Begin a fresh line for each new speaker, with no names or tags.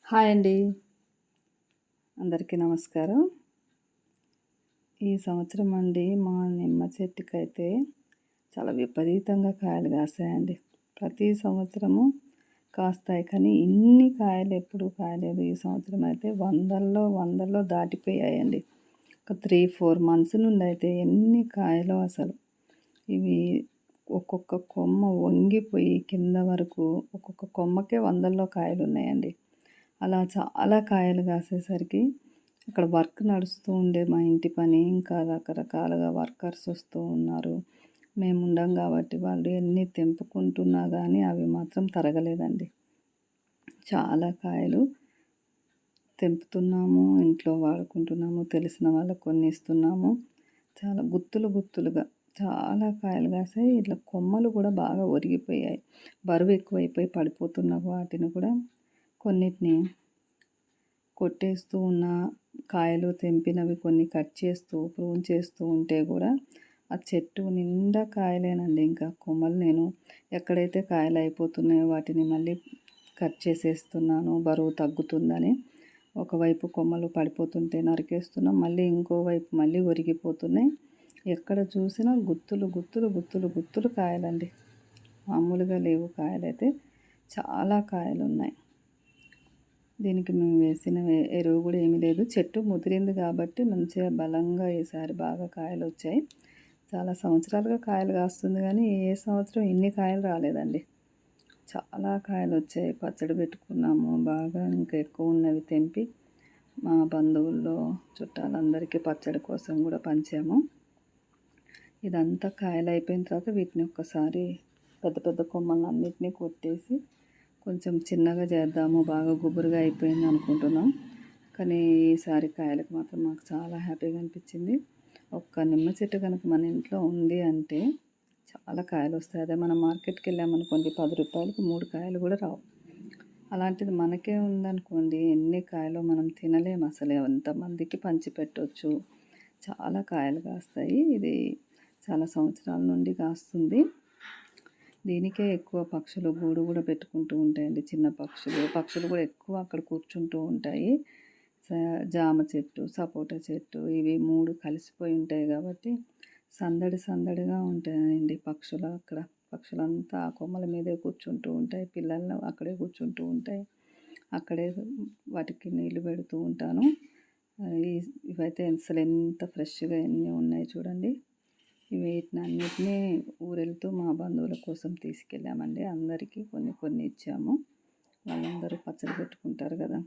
Hi అండి, అందరికీ నమస్కారం. ఈ సంవత్సరం అండి మా నిమ్మ చెట్టుకైతే చాలా విపరీతంగా కాయలు కాస్తాయండి. ప్రతి సంవత్సరము కాస్తాయి, కానీ ఇన్ని కాయలు ఎప్పుడు కాయలేదు. ఈ సంవత్సరం అయితే వందల్లో దాటిపోయాయండి. ఒక 3-4 మంత్స్ నుండి అయితే ఎన్ని కాయలో అసలు. ఇవి ఒక్కొక్క కొమ్మ వంగిపోయి కింద వరకు ఒక్కొక్క కొమ్మకే వందల్లో కాయలు ఉన్నాయండి. అలా చాలా కాయలు కాసేసరికి అక్కడ వర్క్ నడుస్తూ ఉండే మా ఇంటి పని, ఇంకా రకరకాలుగా వర్కర్స్ వస్తూ ఉన్నారు. మేము ఉండం కాబట్టి వాళ్ళు ఎన్ని తెంపుకుంటున్నా కానీ అవి మాత్రం తరగలేదండి. చాలా కాయలు తెంపుతున్నాము, ఇంట్లో వాడుకుంటున్నాము, తెలిసిన వాళ్ళకు కొన్ని ఇస్తున్నాము. చాలా గుత్తులుగా చాలా కాయలు కాసాయి. ఇట్లా కొమ్మలు కూడా బాగా ఒరిగిపోయాయి. బరువు ఎక్కువైపోయి పడిపోతున్న వాటిని కూడా కొన్నిటిని కొట్టేస్తూ ఉన్న, కాయలు తెంపినవి కొన్ని కట్ చేస్తూ ప్రూన్ చేస్తూ ఉంటే కూడా ఆ చెట్టు నిండా కాయలేనండి. ఇంకా కొమ్మలు నేను ఎక్కడైతే కాయలు అయిపోతున్నాయో వాటిని మళ్ళీ కట్ చేసేస్తున్నాను, బరువు తగ్గుతుందని. ఒకవైపు కొమ్మలు పడిపోతుంటే నరికేస్తున్నాం, మళ్ళీ ఇంకోవైపు మళ్ళీ ఒరిగిపోతున్నాయి. ఎక్కడ చూసినా గుత్తులు కాయలండి. మామూలుగా లేవు కాయలైతే, చాలా కాయలు ఉన్నాయి. దీనికి మేము వేసిన ఎరువు కూడా ఏమీ లేదు. చెట్టు ముదిరింది కాబట్టి మంచిగా బలంగా ఈసారి బాగా కాయలు వచ్చాయి. చాలా సంవత్సరాలుగా కాయలు కాస్తుంది, కానీ ఏ సంవత్సరం ఇన్ని కాయలు రాలేదండి. చాలా కాయలు వచ్చాయి. పచ్చడి పెట్టుకున్నాము బాగా. ఇంకా ఎక్కువ ఉన్నవి తెంపి మా బంధువుల్లో చుట్టాలందరికీ పచ్చడి కోసం కూడా పంచాము. ఇదంతా కాయలు అయిపోయిన తర్వాత వీటిని ఒక్కసారి పెద్ద కొమ్మలను అన్నిటినీ కొట్టేసి కొంచెం చిన్నగా చేద్దాము, బాగా గుబురుగా అయిపోయింది అనుకుంటున్నాం. కానీ ఈసారి కాయలకు మాత్రం మాకు చాలా హ్యాపీగా అనిపించింది. ఒక్క నిమ్మ చెట్టు కనుక మన ఇంట్లో ఉంది అంటే చాలా కాయలు వస్తాయి. అదే మనం మార్కెట్కి వెళ్ళామనుకోండి 10 రూపాయలకి 3 కాయలు కూడా రావు. అలాంటిది మనకే ఉందనుకోండి, ఎన్ని కాయలు మనం తినలేము అసలు. ఎంతమందికి పంచి పెట్టవచ్చు. చాలా కాయలు కాస్తాయి. ఇది చాలా సంవత్సరాల నుండి కాస్తుంది. దీనికే ఎక్కువ పక్షులు గూడు కూడా పెట్టుకుంటూ ఉంటాయండి. చిన్న పక్షులు కూడా ఎక్కువ అక్కడ కూర్చుంటూ ఉంటాయి. జామ చెట్టు, సపోటా చెట్టు, ఇవి 3 కలిసిపోయి ఉంటాయి కాబట్టి సందడిగా ఉంటాయండి పక్షులు. అక్కడ పక్షులంతా ఆ కొమ్మల మీదే కూర్చుంటూ ఉంటాయి. పిల్లలు అక్కడే కూర్చుంటూ ఉంటాయి. అక్కడే వాటికి నీళ్లు పెడుతూ ఉంటాను. ఇవైతే అసలు ఎంత ఫ్రెష్గా ఎన్ని ఉన్నాయి చూడండి. వీటినన్నిటినీ ఊరెళ్తూ మా బంధువుల కోసం తీసుకెళ్ళామండి. అందరికీ కొన్ని ఇచ్చాము. వాళ్ళందరూ పచ్చడి పెట్టుకుంటారు కదా.